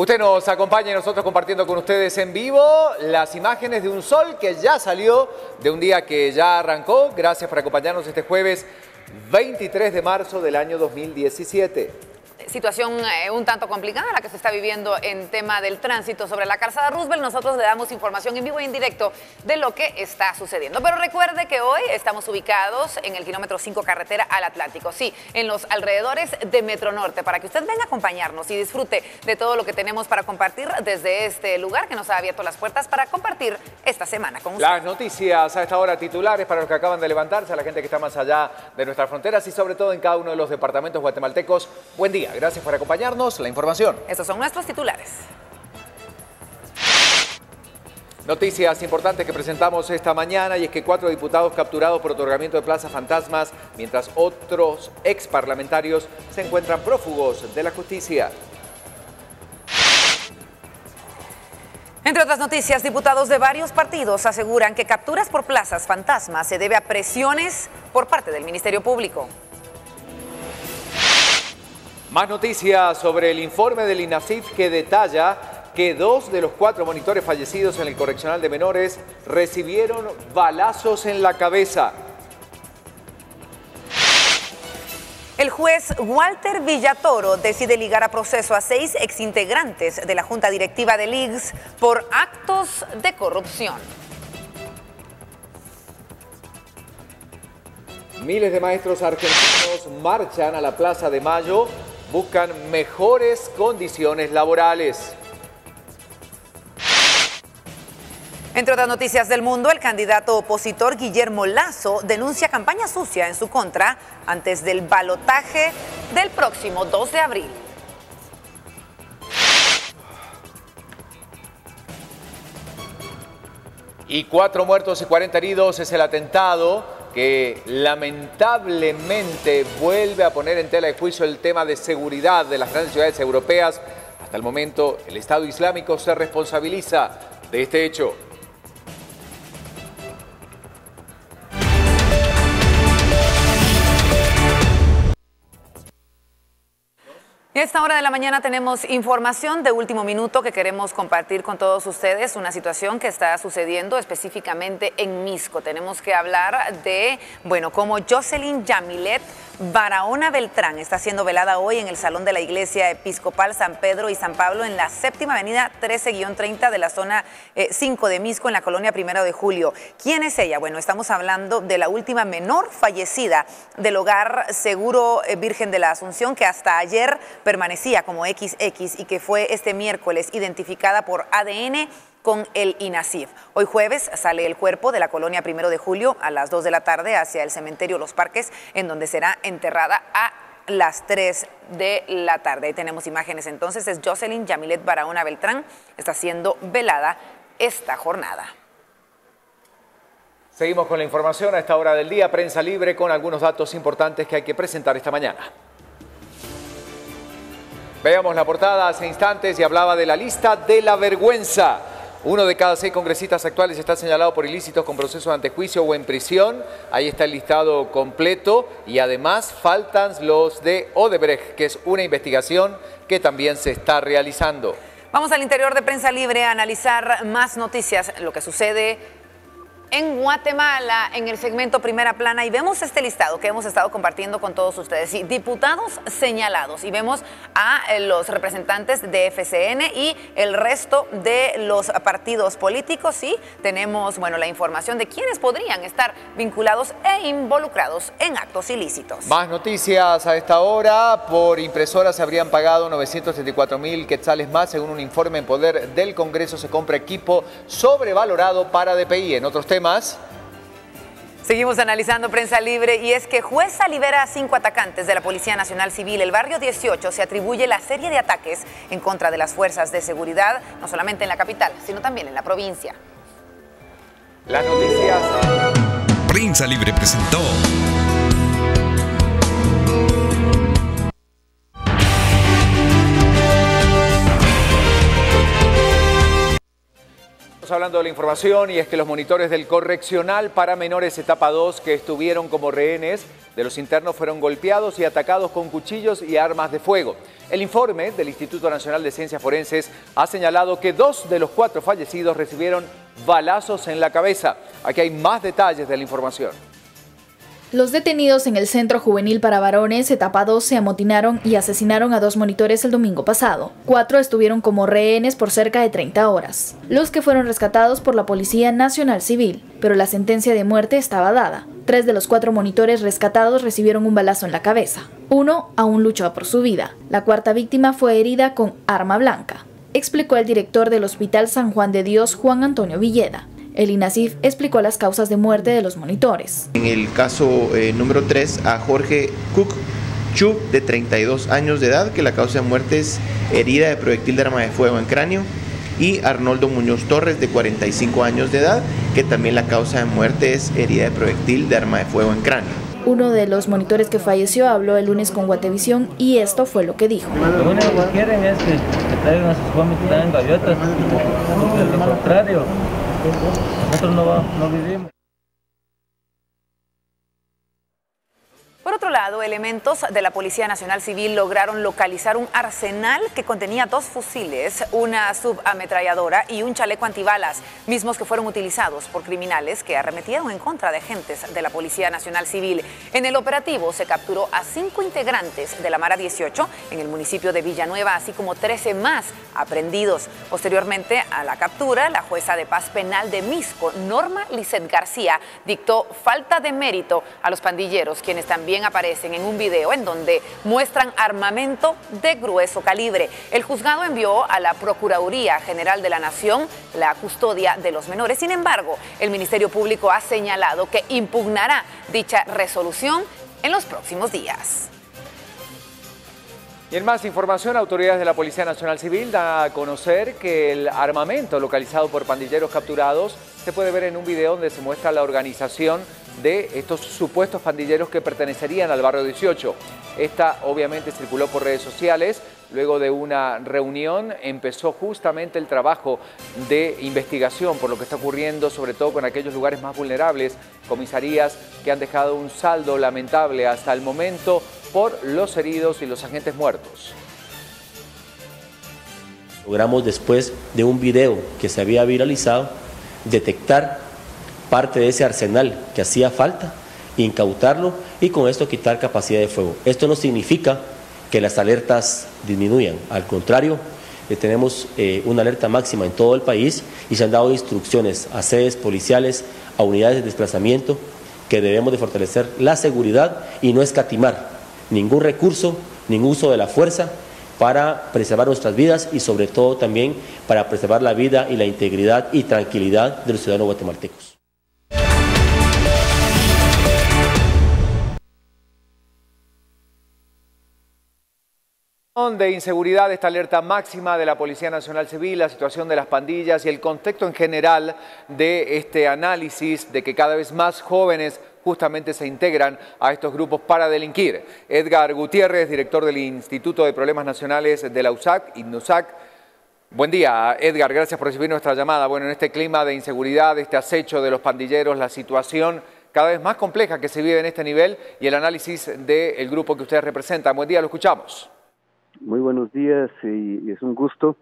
Usted nos acompaña y nosotros compartiendo con ustedes en vivo las imágenes de un sol que ya salió, de un día que ya arrancó. Gracias por acompañarnos este jueves 23 de marzo del año 2017. Situación un tanto complicada la que se está viviendo en tema del tránsito sobre la calzada Roosevelt. Nosotros le damos información en vivo y en directo de lo que está sucediendo. Pero recuerde que hoy estamos ubicados en el kilómetro 5 carretera al Atlántico. Sí, en los alrededores de Metro Norte, para que usted venga a acompañarnos y disfrute de todo lo que tenemos para compartir desde este lugar que nos ha abierto las puertas para compartir esta semana con usted. Las noticias a esta hora titulares para los que acaban de levantarse, a la gente que está más allá de nuestras fronteras y sobre todo en cada uno de los departamentos guatemaltecos. Buen día. Gracias por acompañarnos. La información. Estos son nuestros titulares. Noticias importantes que presentamos esta mañana y es que 4 diputados capturados por otorgamiento de plazas fantasmas, mientras otros exparlamentarios se encuentran prófugos de la justicia. Entre otras noticias, diputados de varios partidos aseguran que capturas por plazas fantasmas se debe a presiones por parte del Ministerio Público. Más noticias sobre el informe del INASIF que detalla que 2 de los 4 monitores fallecidos en el correccional de menores recibieron balazos en la cabeza. El juez Walter Villatoro decide ligar a proceso a 6 exintegrantes de la Junta Directiva del IGS por actos de corrupción. Miles de maestros argentinos marchan a la Plaza de Mayo. Buscan mejores condiciones laborales. Entre otras noticias del mundo, el candidato opositor Guillermo Lasso denuncia campaña sucia en su contra antes del balotaje del próximo 2 de abril. Y 4 muertos y 40 heridos es el atentado que lamentablemente vuelve a poner en tela de juicio el tema de seguridad de las grandes ciudades europeas. Hasta el momento, el Estado Islámico se responsabiliza de este hecho. Y a esta hora de la mañana tenemos información de último minuto que queremos compartir con todos ustedes, una situación que está sucediendo específicamente en Misco. Tenemos que hablar de, cómo Jocelyn Yamilet Barahona Beltrán está siendo velada hoy en el Salón de la Iglesia Episcopal San Pedro y San Pablo en la 7ª Avenida 13-30 de la zona 5 de Misco en la colonia 1 de Julio. ¿Quién es ella? Bueno, estamos hablando de la última menor fallecida del Hogar Seguro Virgen de la Asunción, que hasta ayer permanecía como XX y que fue este miércoles identificada por ADN con el INASIF. Hoy jueves sale el cuerpo de la colonia 1 de Julio a las 2 de la tarde hacia el cementerio Los Parques, en donde será enterrada a las 3 de la tarde. Ahí tenemos imágenes entonces. Es Jocelyn Yamilet Barahona Beltrán, está siendo velada esta jornada. Seguimos con la información a esta hora del día. Prensa Libre con algunos datos importantes que hay que presentar esta mañana. Veamos la portada hace instantes y hablaba de la lista de la vergüenza. 1 de cada 6 congresistas actuales está señalado por ilícitos con proceso de antejuicio o en prisión. Ahí está el listado completo y además faltan los de Odebrecht, que es una investigación que también se está realizando. Vamos al interior de Prensa Libre a analizar más noticias, lo que sucede en Guatemala, en el segmento Primera Plana, y vemos este listado que hemos estado compartiendo con todos ustedes. Y diputados señalados, y vemos a los representantes de FCN y el resto de los partidos políticos. Y tenemos, la información de quienes podrían estar vinculados e involucrados en actos ilícitos. Más noticias a esta hora. Por impresoras se habrían pagado 934.000 quetzales más. Según un informe en poder del Congreso, se compra equipo sobrevalorado para DPI. En otros temas, seguimos analizando Prensa Libre y es que jueza libera a 5 atacantes de la Policía Nacional Civil. El barrio 18 se atribuye la serie de ataques en contra de las fuerzas de seguridad, no solamente en la capital, sino también en la provincia. Las noticias. Prensa Libre presentó. hablando de la información y es que los monitores del Correccional para Menores Etapa 2 que estuvieron como rehenes de los internos fueron golpeados y atacados con cuchillos y armas de fuego. El informe del Instituto Nacional de Ciencias Forenses ha señalado que 2 de los 4 fallecidos recibieron balazos en la cabeza. Aquí hay más detalles de la información. Los detenidos en el Centro Juvenil para Varones Etapa 2 se amotinaron y asesinaron a 2 monitores el domingo pasado. 4 estuvieron como rehenes por cerca de 30 horas. Los que fueron rescatados por la Policía Nacional Civil, pero la sentencia de muerte estaba dada. 3 de los 4 monitores rescatados recibieron un balazo en la cabeza. 1 aún luchó por su vida. La 4ª víctima fue herida con arma blanca, explicó el director del Hospital San Juan de Dios, Juan Antonio Villeda. El INACIF explicó las causas de muerte de los monitores. En el caso número 3, a Jorge Cook Chu, de 32 años de edad, que la causa de muerte es herida de proyectil de arma de fuego en cráneo, y Arnoldo Muñoz Torres, de 45 años de edad, que también la causa de muerte es herida de proyectil de arma de fuego en cráneo. Uno de los monitores que falleció habló el lunes con Guatevisión y esto fue lo que dijo. Lo único que quieren es que traigan a sus jóvenes que están en gaviotas, porque de lo contrario, nosotros no vivimos. Por otro lado, elementos de la Policía Nacional Civil lograron localizar un arsenal que contenía 2 fusiles, una subametralladora y un chaleco antibalas, mismos que fueron utilizados por criminales que arremetieron en contra de agentes de la Policía Nacional Civil. En el operativo se capturó a 5 integrantes de la Mara 18 en el municipio de Villanueva, así como 13 más aprehendidos. Posteriormente a la captura, la jueza de paz penal de Misco, Norma Lisset García, dictó falta de mérito a los pandilleros, quienes también aparecen en un video en donde muestran armamento de grueso calibre. El juzgado envió a la Procuraduría General de la Nación la custodia de los menores. Sin embargo, el Ministerio Público ha señalado que impugnará dicha resolución en los próximos días. Y en más información, autoridades de la Policía Nacional Civil dan a conocer que el armamento localizado por pandilleros capturados se puede ver en un video donde se muestra la organización de estos supuestos pandilleros que pertenecerían al barrio 18. Esta obviamente circuló por redes sociales. Luego de una reunión empezó justamente el trabajo de investigación por lo que está ocurriendo, sobre todo con aquellos lugares más vulnerables, comisarías que han dejado un saldo lamentable hasta el momento por los heridos y los agentes muertos. Logramos, después de un video que se había viralizado, detectar parte de ese arsenal que hacía falta, incautarlo y con esto quitar capacidad de fuego. Esto no significa que las alertas disminuyan, al contrario, tenemos una alerta máxima en todo el país y se han dado instrucciones a sedes policiales, a unidades de desplazamiento, que debemos de fortalecer la seguridad y no escatimar ningún recurso, ningún uso de la fuerza para preservar nuestras vidas y sobre todo también para preservar la vida y la integridad y tranquilidad de los ciudadanos guatemaltecos. De inseguridad, esta alerta máxima de la Policía Nacional Civil, la situación de las pandillas y el contexto en general de este análisis de que cada vez más jóvenes justamente se integran a estos grupos para delinquir. Edgar Gutiérrez, director del Instituto de Problemas Nacionales de la USAC, INUSAC. Buen día, Edgar, gracias por recibir nuestra llamada. Bueno, en este clima de inseguridad, este acecho de los pandilleros, la situación cada vez más compleja que se vive en este nivel y el análisis del grupo que ustedes representan. Buen día, lo escuchamos. Muy buenos días y es un gusto.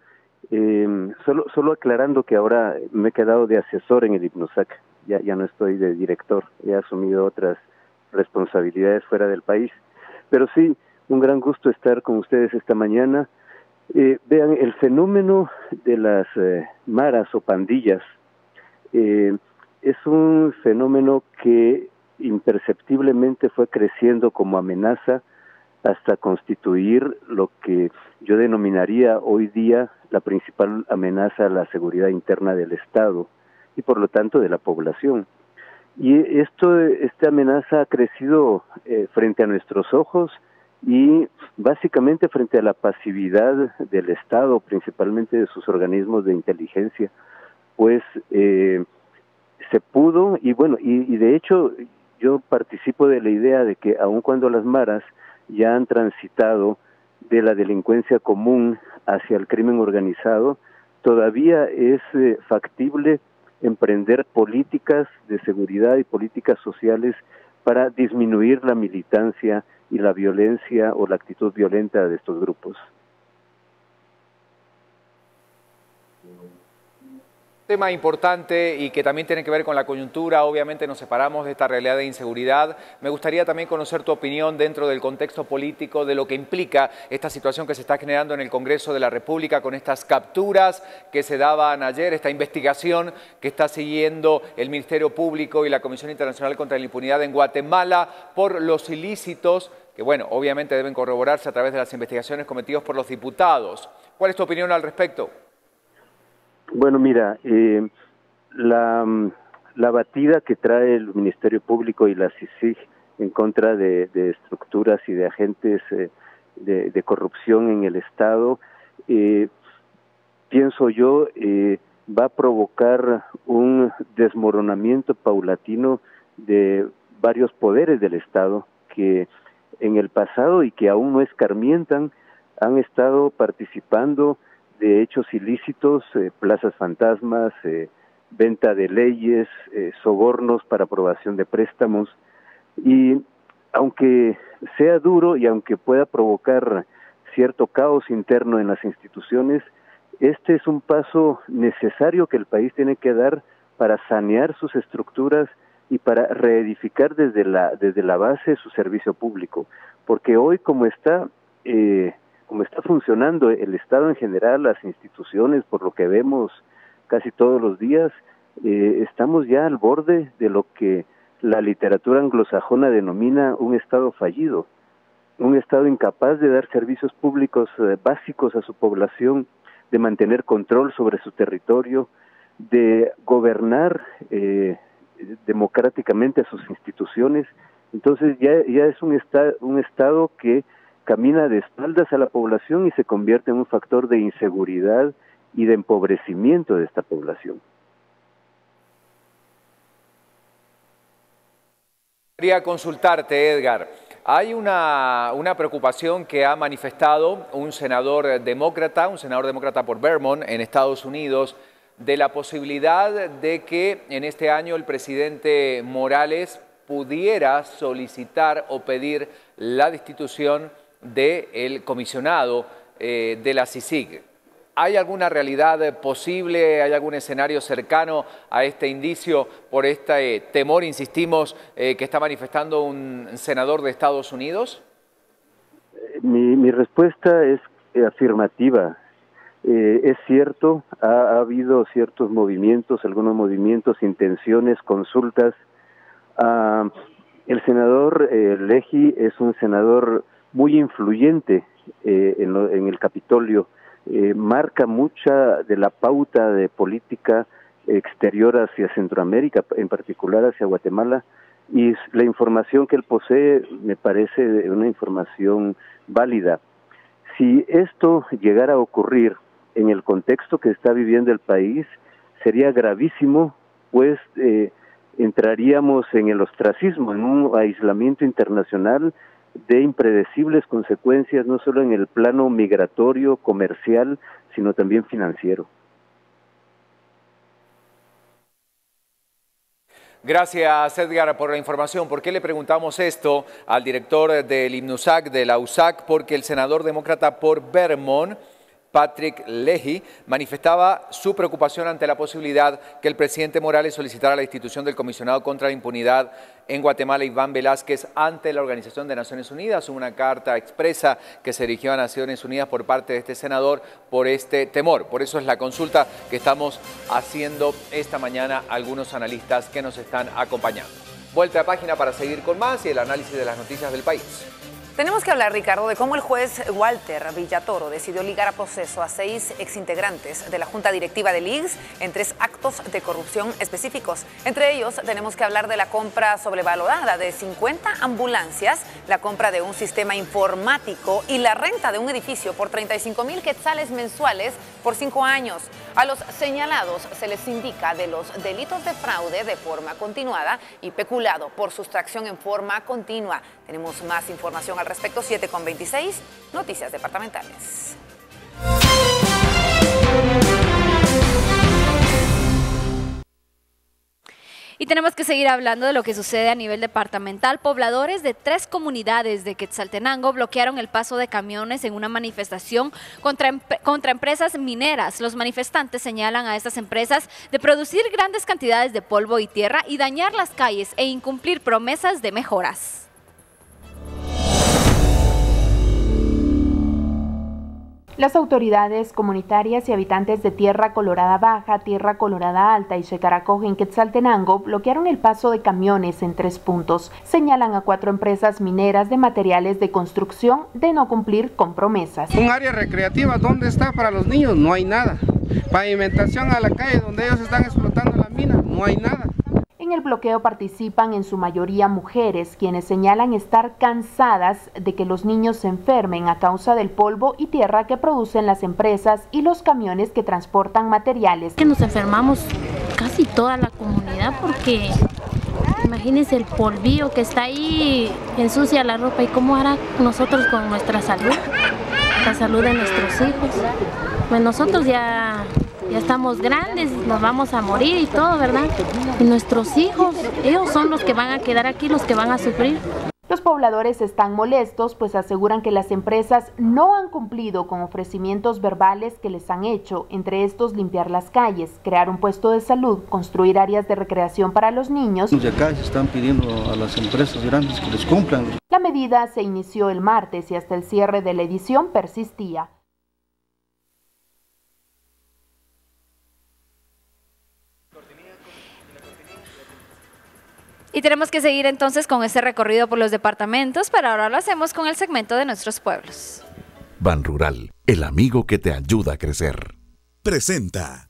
Solo aclarando que ahora me he quedado de asesor en el INUSAC, ya no estoy de director, he asumido otras responsabilidades fuera del país. Pero sí, un gran gusto estar con ustedes esta mañana. Vean, el fenómeno de las maras o pandillas es un fenómeno que imperceptiblemente fue creciendo como amenaza hasta constituir lo que yo denominaría hoy día la principal amenaza a la seguridad interna del Estado y por lo tanto de la población. Y esta amenaza ha crecido frente a nuestros ojos y básicamente frente a la pasividad del Estado, principalmente de sus organismos de inteligencia, pues se pudo, y bueno, y de hecho yo participo de la idea de que aun cuando las maras ya han transitado de la delincuencia común hacia el crimen organizado, todavía es factible emprender políticas de seguridad y políticas sociales para disminuir la militancia y la violencia o la actitud violenta de estos grupos. Tema importante y que también tiene que ver con la coyuntura. Obviamente nos separamos de esta realidad de inseguridad. Me gustaría también conocer tu opinión dentro del contexto político de lo que implica esta situación que se está generando en el Congreso de la República con estas capturas que se daban ayer, esta investigación que está siguiendo el Ministerio Público y la Comisión Internacional contra la Impunidad en Guatemala por los ilícitos que, bueno, obviamente deben corroborarse a través de las investigaciones cometidas por los diputados. ¿Cuál es tu opinión al respecto? Bueno, mira, la batida que trae el Ministerio Público y la CICIG en contra de estructuras y de agentes de corrupción en el Estado, pienso yo, va a provocar un desmoronamiento paulatino de varios poderes del Estado que en el pasado y que aún no escarmientan, han estado participando de hechos ilícitos, plazas fantasmas, venta de leyes, sobornos para aprobación de préstamos. Y aunque sea duro y aunque pueda provocar cierto caos interno en las instituciones, este es un paso necesario que el país tiene que dar para sanear sus estructuras y para reedificar desde la base su servicio público. Porque hoy como está funcionando el Estado en general, las instituciones, por lo que vemos casi todos los días, estamos ya al borde de lo que la literatura anglosajona denomina un Estado fallido, un Estado incapaz de dar servicios públicos básicos a su población, de mantener control sobre su territorio, de gobernar democráticamente a sus instituciones. Entonces ya es un Estado que camina de espaldas a la población y se convierte en un factor de inseguridad y de empobrecimiento de esta población. Quería consultarte, Edgar. Hay una preocupación que ha manifestado un senador demócrata por Vermont en Estados Unidos, de la posibilidad de que en este año el presidente Morales pudiera solicitar o pedir la destitución del comisionado de la CICIG. ¿Hay alguna realidad posible, hay algún escenario cercano a este indicio por este temor, insistimos, que está manifestando un senador de Estados Unidos? Mi respuesta es afirmativa. Es cierto, ha habido ciertos movimientos, algunos movimientos, intenciones, consultas. El senador Leahy es un senador muy influyente en el Capitolio, marca mucha de la pauta de política exterior hacia Centroamérica, en particular hacia Guatemala, y la información que él posee me parece una información válida. Si esto llegara a ocurrir en el contexto que está viviendo el país, sería gravísimo, pues entraríamos en el ostracismo, en un aislamiento internacional de impredecibles consecuencias, no solo en el plano migratorio, comercial, sino también financiero. Gracias, Edgar, por la información. ¿Por qué le preguntamos esto al director del IMNUSAC, de la USAC? Porque el senador demócrata por Vermont, Patrick Leahy, manifestaba su preocupación ante la posibilidad que el presidente Morales solicitara la destitución del comisionado contra la impunidad en Guatemala, Iván Velázquez, ante la Organización de Naciones Unidas. Una carta expresa que se dirigió a Naciones Unidas por parte de este senador por este temor. Por eso es la consulta que estamos haciendo esta mañana a algunos analistas que nos están acompañando. Vuelta a página para seguir con más y el análisis de las noticias del país. Tenemos que hablar, Ricardo, de cómo el juez Walter Villatoro decidió ligar a proceso a 6 exintegrantes de la Junta Directiva del IGS en 3 actos de corrupción específicos. Entre ellos, tenemos que hablar de la compra sobrevalorada de 50 ambulancias, la compra de un sistema informático y la renta de un edificio por 35,000 quetzales mensuales por 5 años. A los señalados se les indica de los delitos de fraude de forma continuada y peculado por sustracción en forma continua. Tenemos más información al respecto, 7:26, Noticias Departamentales. Y tenemos que seguir hablando de lo que sucede a nivel departamental. Pobladores de 3 comunidades de Quetzaltenango bloquearon el paso de camiones en una manifestación contra empresas mineras. Los manifestantes señalan a estas empresas de producir grandes cantidades de polvo y tierra y dañar las calles e incumplir promesas de mejoras. Las autoridades comunitarias y habitantes de Tierra Colorada Baja, Tierra Colorada Alta y Xecaracoje en Quetzaltenango bloquearon el paso de camiones en 3 puntos. Señalan a 4 empresas mineras de materiales de construcción de no cumplir con promesas. Un área recreativa, ¿dónde está para los niños? No hay nada. Pavimentación a la calle donde ellos están explotando la mina, no hay nada. En el bloqueo participan en su mayoría mujeres, quienes señalan estar cansadas de que los niños se enfermen a causa del polvo y tierra que producen las empresas y los camiones que transportan materiales. Que nos enfermamos casi toda la comunidad porque imagínense el polvillo que está ahí, ensucia la ropa y cómo hará nosotros con nuestra salud, la salud de nuestros hijos. Pues nosotros ya estamos grandes, nos vamos a morir y todo, ¿verdad? Y nuestros hijos, ellos son los que van a quedar aquí, los que van a sufrir. Los pobladores están molestos, pues aseguran que las empresas no han cumplido con ofrecimientos verbales que les han hecho, entre estos limpiar las calles, crear un puesto de salud, construir áreas de recreación para los niños. De acá se están pidiendo a las empresas grandes que les cumplan. La medida se inició el martes y hasta el cierre de la edición persistía. Y tenemos que seguir entonces con este recorrido por los departamentos, pero ahora lo hacemos con el segmento de nuestros pueblos. Ban Rural, el amigo que te ayuda a crecer. Presenta.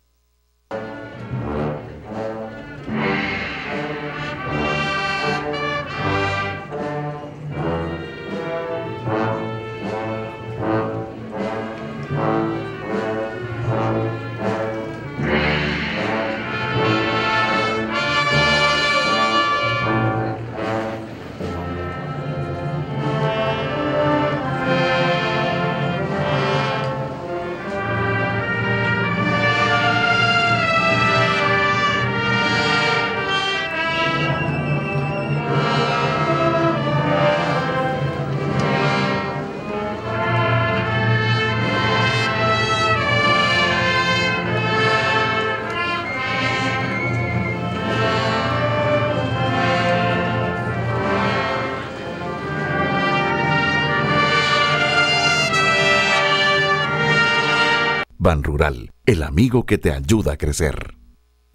Ban Rural, el amigo que te ayuda a crecer.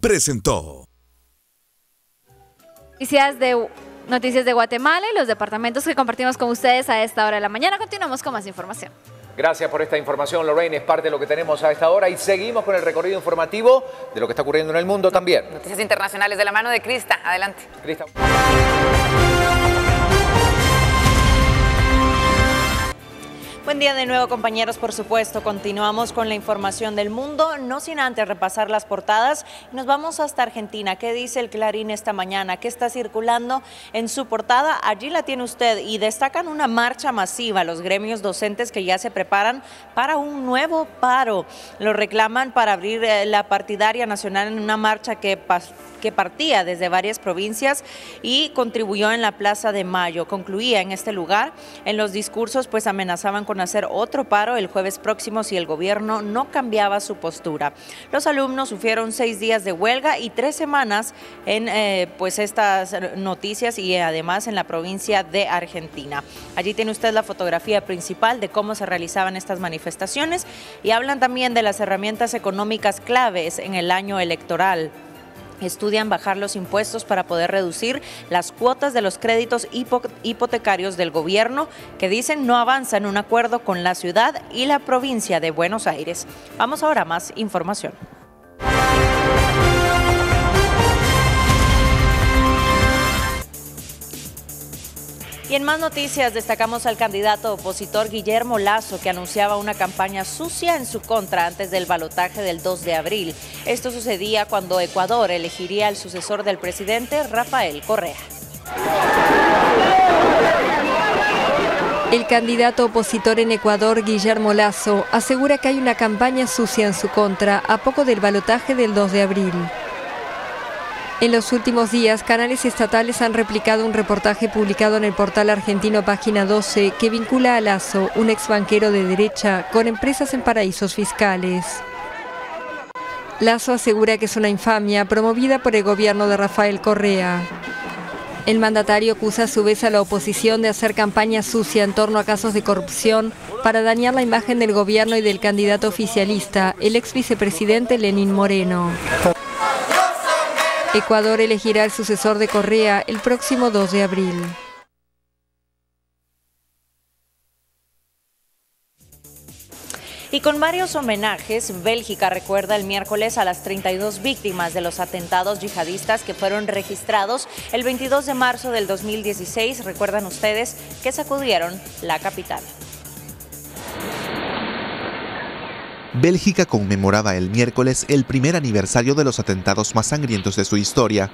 Presentó. Noticias de Guatemala y los departamentos que compartimos con ustedes a esta hora de la mañana. Continuamos con más información. Gracias por esta información, Lorraine. Es parte de lo que tenemos a esta hora y seguimos con el recorrido informativo de lo que está ocurriendo en el mundo también. Noticias internacionales de la mano de Crista. Adelante. Crista. Buen día de nuevo, compañeros. Por supuesto, continuamos con la información del mundo, no sin antes repasar las portadas. Nos vamos hasta Argentina. ¿Qué dice el Clarín esta mañana? ¿Qué está circulando en su portada? Allí la tiene usted y destacan una marcha masiva. Los gremios docentes que ya se preparan para un nuevo paro. Lo reclaman para abrir la partidaria nacional en una marcha que partía desde varias provincias y contribuyó en la Plaza de Mayo. Concluía en este lugar. En los discursos pues amenazaban con hacer otro paro el jueves próximo si el gobierno no cambiaba su postura. Los alumnos sufrieron 6 días de huelga y 3 semanas en pues estas noticias y además en la provincia de Argentina. Allí tiene usted la fotografía principal de cómo se realizaban estas manifestaciones y hablan también de las herramientas económicas claves en el año electoral. Estudian bajar los impuestos para poder reducir las cuotas de los créditos hipotecarios del gobierno, que dicen no avanza en un acuerdo con la ciudad y la provincia de Buenos Aires. Vamos ahora a más información. Y en más noticias destacamos al candidato opositor Guillermo Lasso, que anunciaba una campaña sucia en su contra antes del balotaje del 2 de abril. Esto sucedía cuando Ecuador elegiría al sucesor del presidente, Rafael Correa. El candidato opositor en Ecuador, Guillermo Lasso, asegura que hay una campaña sucia en su contra a poco del balotaje del 2 de abril. En los últimos días, canales estatales han replicado un reportaje publicado en el portal argentino Página 12 que vincula a Lasso, un exbanquero de derecha, con empresas en paraísos fiscales. Lasso asegura que es una infamia promovida por el gobierno de Rafael Correa. El mandatario acusa a su vez a la oposición de hacer campaña sucia en torno a casos de corrupción para dañar la imagen del gobierno y del candidato oficialista, el ex vicepresidente Lenín Moreno. Ecuador elegirá al sucesor de Correa el próximo 2 de abril. Y con varios homenajes, Bélgica recuerda el miércoles a las 32 víctimas de los atentados yihadistas que fueron registrados el 22 de marzo del 2016. Recuerdan ustedes que sacudieron la capital. Bélgica conmemoraba el miércoles el primer aniversario de los atentados más sangrientos de su historia.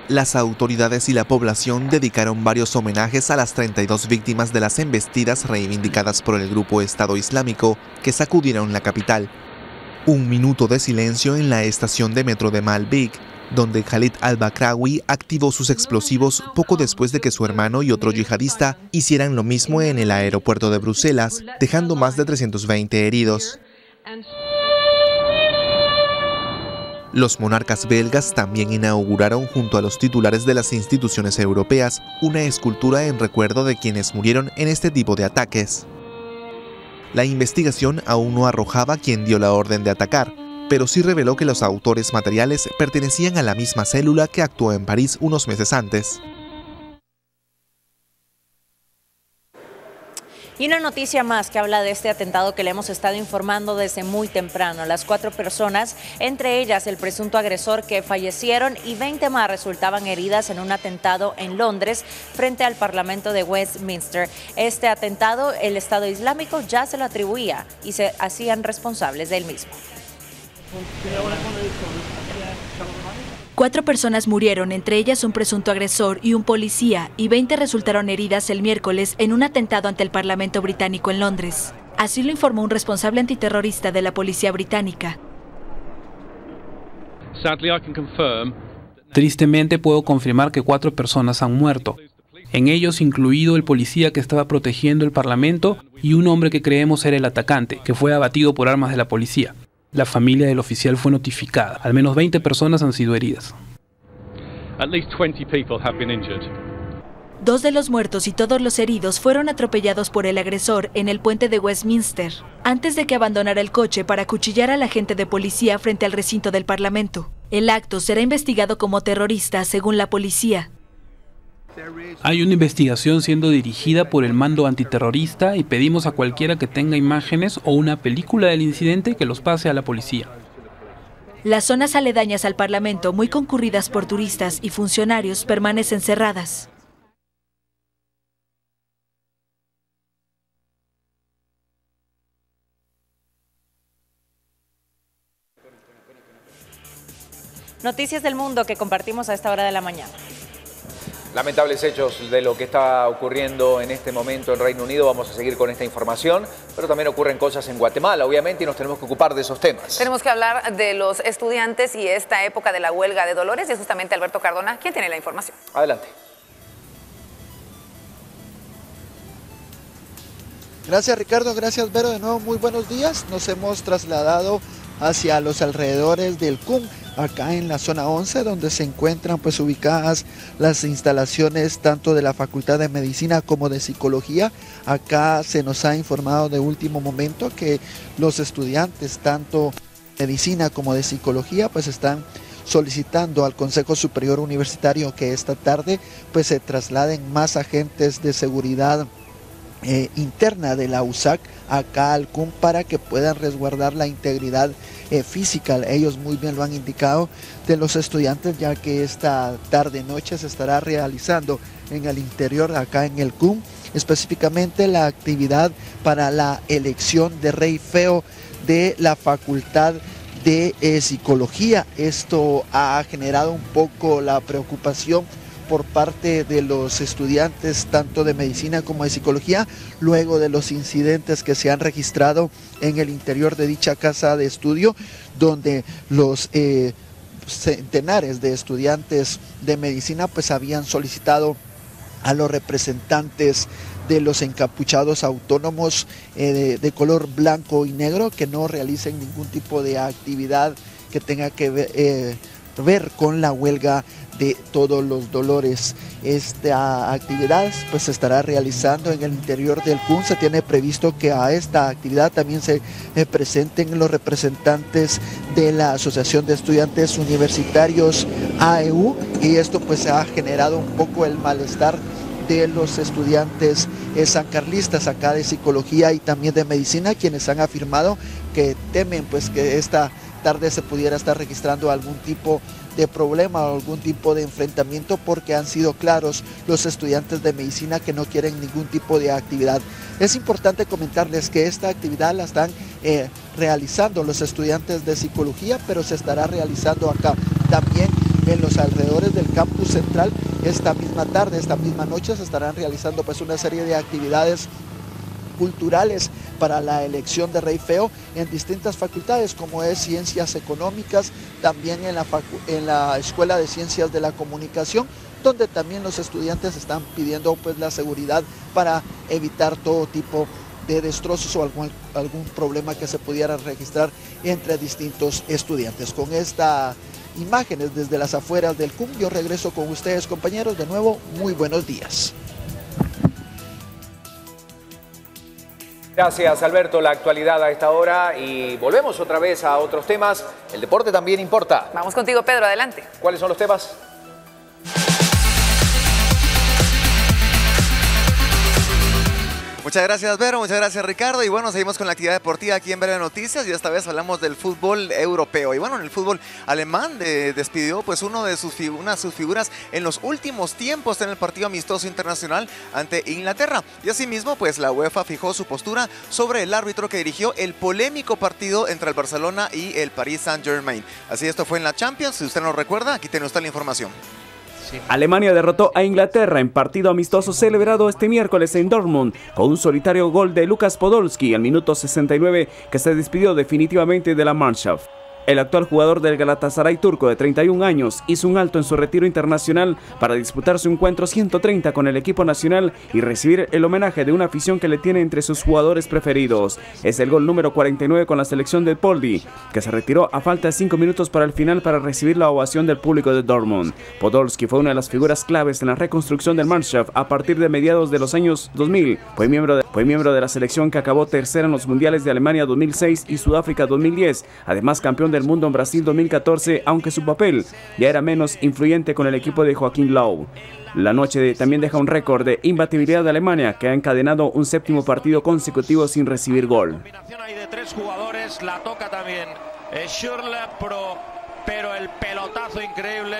Las autoridades y la población dedicaron varios homenajes a las 32 víctimas de las embestidas reivindicadas por el grupo Estado Islámico que sacudieron la capital. Un minuto de silencio en la estación de metro de Malbik, donde Khalid al-Bakraoui activó sus explosivos poco después de que su hermano y otro yihadista hicieran lo mismo en el aeropuerto de Bruselas, dejando más de 320 heridos. Los monarcas belgas también inauguraron junto a los titulares de las instituciones europeas una escultura en recuerdo de quienes murieron en este tipo de ataques. La investigación aún no arrojaba quién dio la orden de atacar, pero sí reveló que los autores materiales pertenecían a la misma célula que actuó en París unos meses antes. Y una noticia más que habla de este atentado que le hemos estado informando desde muy temprano. Las 4 personas, entre ellas el presunto agresor, que fallecieron y 20 más resultaban heridas en un atentado en Londres frente al Parlamento de Westminster. Este atentado el Estado Islámico ya se lo atribuía y se hacían responsables del mismo. 4 personas murieron, entre ellas un presunto agresor y un policía, y 20 resultaron heridas el miércoles en un atentado ante el Parlamento británico en Londres. Así lo informó un responsable antiterrorista de la policía británica. Tristemente puedo confirmar que 4 personas han muerto, en ellos incluido el policía que estaba protegiendo el Parlamento y un hombre que creemos era el atacante, que fue abatido por armas de la policía. La familia del oficial fue notificada. Al menos 20 personas han sido heridas. 2 de los muertos y todos los heridos fueron atropellados por el agresor en el puente de Westminster, antes de que abandonara el coche para acuchillar al agente de policía frente al recinto del Parlamento. El acto será investigado como terrorista, según la policía. Hay una investigación siendo dirigida por el mando antiterrorista y pedimos a cualquiera que tenga imágenes o una película del incidente que los pase a la policía. Las zonas aledañas al Parlamento, muy concurridas por turistas y funcionarios, permanecen cerradas. Noticias del mundo que compartimos a esta hora de la mañana. Lamentables hechos de lo que está ocurriendo en este momento en Reino Unido. Vamos a seguir con esta información, pero también ocurren cosas en Guatemala, obviamente, y nos tenemos que ocupar de esos temas. Tenemos que hablar de los estudiantes y esta época de la huelga de Dolores, y es justamente Alberto Cardona quien tiene la información. Adelante. Gracias, Ricardo, gracias, Vero. De nuevo, muy buenos días. Nos hemos trasladado hacia los alrededores del CUM, acá en la zona 11, donde se encuentran pues ubicadas las instalaciones tanto de la Facultad de Medicina como de Psicología. Acá se nos ha informado de último momento que los estudiantes tanto de Medicina como de Psicología pues están solicitando al Consejo Superior Universitario que esta tarde pues se trasladen más agentes de seguridad interna de la USAC acá al CUM para que puedan resguardar la integridad física, ellos muy bien lo han indicado, de los estudiantes, ya que esta tarde-noche se estará realizando en el interior acá en el CUM, específicamente la actividad para la elección de Rey Feo de la Facultad de Psicología. Esto ha generado un poco la preocupación por parte de los estudiantes tanto de medicina como de psicología, luego de los incidentes que se han registrado en el interior de dicha casa de estudio, donde los centenares de estudiantes de medicina pues habían solicitado a los representantes de los encapuchados autónomos de color blanco y negro que no realicen ningún tipo de actividad que tenga que ver con la huelga de todos los dolores. Esta actividad pues se estará realizando en el interior del CUN. Se tiene previsto que a esta actividad también se presenten los representantes de la Asociación de Estudiantes Universitarios AEU, y esto pues ha generado un poco el malestar de los estudiantes sancarlistas acá de psicología y también de medicina, quienes han afirmado que temen pues que esta tarde se pudiera estar registrando algún tipo de problema o algún tipo de enfrentamiento, porque han sido claros los estudiantes de medicina que no quieren ningún tipo de actividad. Es importante comentarles que esta actividad la están realizando los estudiantes de psicología, pero se estará realizando acá también en los alrededores del campus central. Esta misma tarde, esta misma noche se estarán realizando pues una serie de actividades culturales para la elección de Rey Feo en distintas facultades, como es Ciencias Económicas, también en la Escuela de Ciencias de la Comunicación, donde también los estudiantes están pidiendo pues la seguridad para evitar todo tipo de destrozos o algún problema que se pudiera registrar entre distintos estudiantes. Con estas imágenes desde las afueras del CUM, yo regreso con ustedes, compañeros. De nuevo, muy buenos días. Gracias, Alberto. La actualidad a esta hora, y volvemos otra vez a otros temas. El deporte también importa. Vamos contigo, Pedro, adelante. ¿Cuáles son los temas? Muchas gracias, Vero, muchas gracias, Ricardo. Y bueno, seguimos con la actividad deportiva aquí en Breve Noticias, y esta vez hablamos del fútbol europeo. Y bueno, en el fútbol alemán despidió pues una de sus figuras en los últimos tiempos en el partido amistoso internacional ante Inglaterra. Y asimismo, pues la UEFA fijó su postura sobre el árbitro que dirigió el polémico partido entre el Barcelona y el Paris Saint-Germain. Así, esto fue en la Champions. Si usted no recuerda, aquí tiene usted la información. Alemania derrotó a Inglaterra en partido amistoso celebrado este miércoles en Dortmund con un solitario gol de Lukas Podolski al minuto 69, que se despidió definitivamente de la Mannschaft. El actual jugador del Galatasaray turco de 31 años hizo un alto en su retiro internacional para disputar su encuentro 130 con el equipo nacional y recibir el homenaje de una afición que le tiene entre sus jugadores preferidos. Es el gol número 49 con la selección de Poldi, que se retiró a falta de 5 minutos para el final para recibir la ovación del público de Dortmund. Podolski fue una de las figuras claves en la reconstrucción del Mannschaft a partir de mediados de los años 2000. Fue miembro de la selección que acabó tercera en los mundiales de Alemania 2006 y Sudáfrica 2010, además campeón del mundo en Brasil 2014, aunque su papel ya era menos influyente con el equipo de Joachim Löw. La noche también deja un récord de imbatibilidad de Alemania, que ha encadenado un 7º partido consecutivo sin recibir gol. Hay de 3 jugadores, la toca también Schürrle, pero el pelotazo increíble.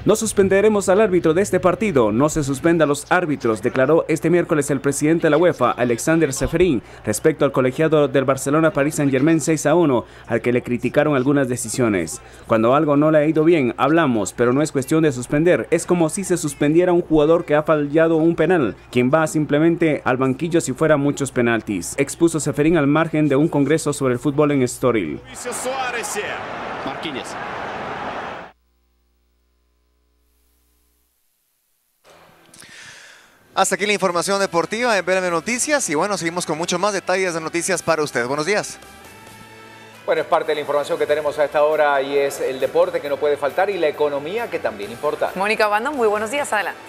No suspenderemos al árbitro de este partido, no se suspenda a los árbitros, declaró este miércoles el presidente de la UEFA, Alexander Seferin, respecto al colegiado del Barcelona Paris Saint-Germain 6-1, al que le criticaron algunas decisiones. Cuando algo no le ha ido bien, hablamos, pero no es cuestión de suspender, es como si se suspendiera a un jugador que ha fallado un penal, quien va simplemente al banquillo si fuera muchos penaltis, expuso Seferin al margen de un congreso sobre el fútbol en Estoril. Marquinhos. Hasta aquí la información deportiva en BM Noticias, y bueno, seguimos con muchos más detalles de noticias para usted. Buenos días. Bueno, es parte de la información que tenemos a esta hora, y es el deporte que no puede faltar y la economía, que también importa. Mónica Obando, muy buenos días, adelante.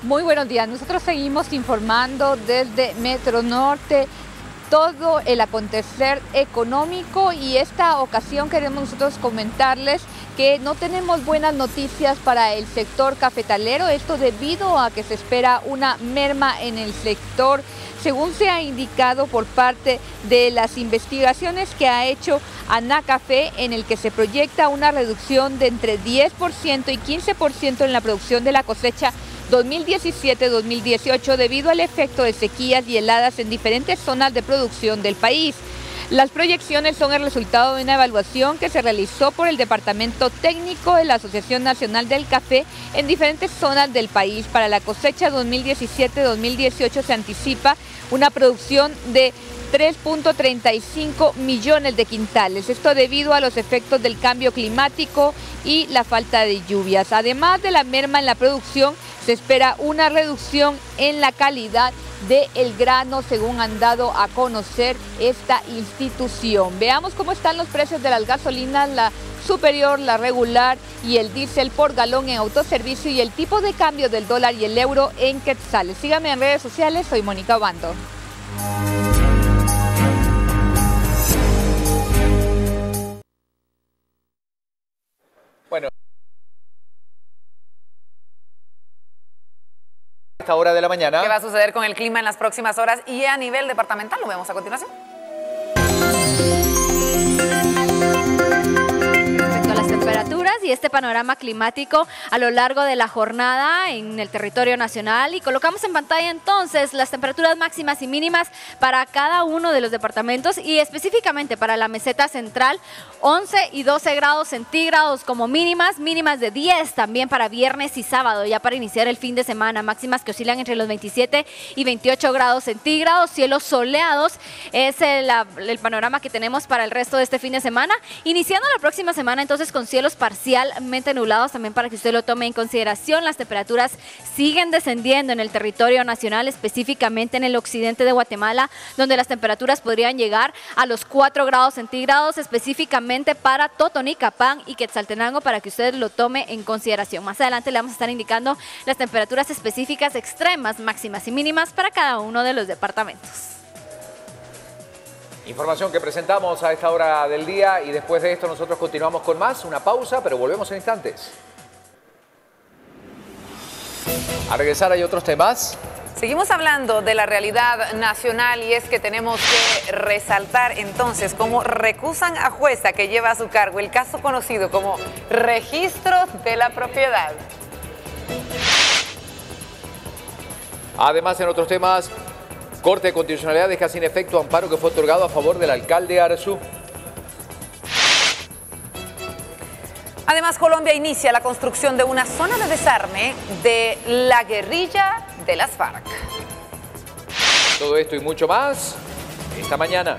Muy buenos días, nosotros seguimos informando desde Metro Norte todo el acontecer económico, y esta ocasión queremos nosotros comentarles que no tenemos buenas noticias para el sector cafetalero, esto debido a que se espera una merma en el sector, según se ha indicado por parte de las investigaciones que ha hecho Anacafé, en el que se proyecta una reducción de entre 10% y 15% en la producción de la cosecha 2017-2018 debido al efecto de sequías y heladas en diferentes zonas de producción del país. Las proyecciones son el resultado de una evaluación que se realizó por el Departamento Técnico de la Asociación Nacional del Café en diferentes zonas del país. Para la cosecha 2017-2018 se anticipa una producción de 3.35 millones de quintales. Esto debido a los efectos del cambio climático y la falta de lluvias. Además de la merma en la producción, se espera una reducción en la calidad del grano, según han dado a conocer esta institución. Veamos cómo están los precios de las gasolinas, la superior, la regular y el diésel por galón en autoservicio, y el tipo de cambio del dólar y el euro en quetzales. Síganme en redes sociales, soy Mónica Obando. Bueno, a esta hora de la mañana. ¿Qué va a suceder con el clima en las próximas horas y a nivel departamental? Lo vemos a continuación. Respecto a las temperaturas y este panorama climático a lo largo de la jornada en el territorio nacional, y colocamos en pantalla entonces las temperaturas máximas y mínimas para cada uno de los departamentos y específicamente para la meseta central. 11 y 12 grados centígrados como mínimas, mínimas de 10 también para viernes y sábado, ya para iniciar el fin de semana, máximas que oscilan entre los 27 y 28 grados centígrados, cielos soleados, es el panorama que tenemos para el resto de este fin de semana, iniciando la próxima semana entonces con cielos parcialmente nublados, también para que usted lo tome en consideración. Las temperaturas siguen descendiendo en el territorio nacional, específicamente en el occidente de Guatemala, donde las temperaturas podrían llegar a los 4 grados centígrados, específicamente para Totonicapán y Quetzaltenango, para que usted lo tome en consideración. Más adelante le vamos a estar indicando las temperaturas específicas extremas, máximas y mínimas para cada uno de los departamentos. Información que presentamos a esta hora del día, y después de esto nosotros continuamos con más. Una pausa, pero volvemos en instantes. A regresar hay otros temas. Seguimos hablando de la realidad nacional, y es que tenemos que resaltar entonces cómo recusan a jueza que lleva a su cargo el caso conocido como registro de la propiedad. Además, en otros temas, Corte de Constitucionalidad deja sin efecto amparo que fue otorgado a favor del alcalde Arzú. Además, Colombia inicia la construcción de una zona de desarme de la guerrilla de las FARC. Todo esto y mucho más esta mañana.